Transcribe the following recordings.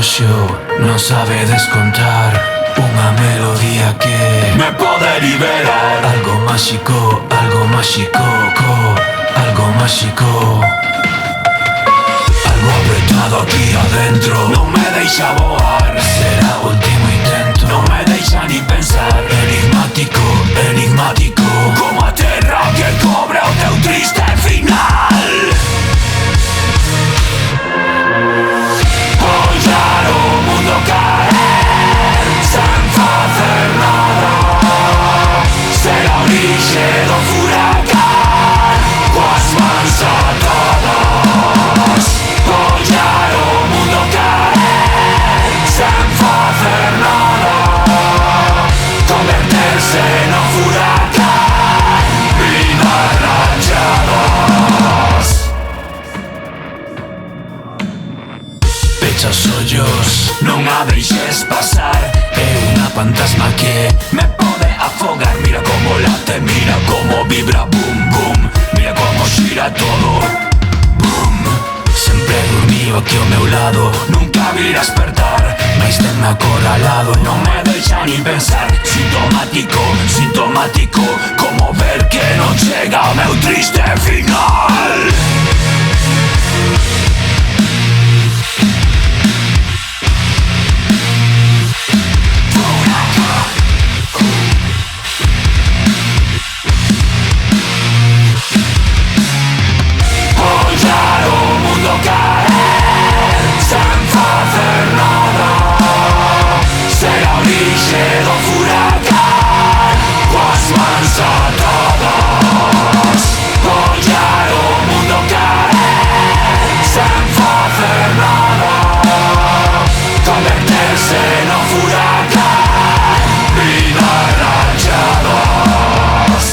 reloxo non sabe descontar. Unha melodía que me pode liberar. Algo máxico, algo máxico, algo máxico. Algo apretado aquí adentro non me deixa voar. Será último intento, non me deixa ni pensar. Enigmático, enigmático, como a terra que cobre o teu triste final. Ollar o mundo caer sen facer nada. Ser a orixe do furacán coas mans atadas. Ollar o mundo caer sen facer nada. Converterse no furacán, vidas rachadas. pecha os ollos, Non a deixes pasar. é unha fantasma que Me pode afogar. Mira como late, mira como vibra. Boom, boom, mira como xira todo. Boom, sempre dormiu aquí ao meu lado. nunca vi despertar. Mais tenme acorralado, Non me deixa ni pensar. Sintomático, sintomático, como ver que non chega o meu triste final. Ollar o mundo caer sen facer nada. Ser a orixe do furacán coas mans atadas. Ollar o mundo caer sen facer nada. Converterse no furacán, vidas rachadas.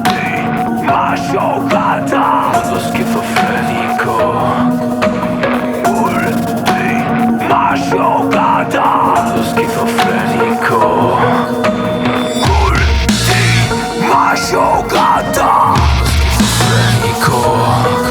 Última jogada. mundo esquizofrénico. Última jogada. Mundo esquizofrénico. Última jogada. Esquizofrénico.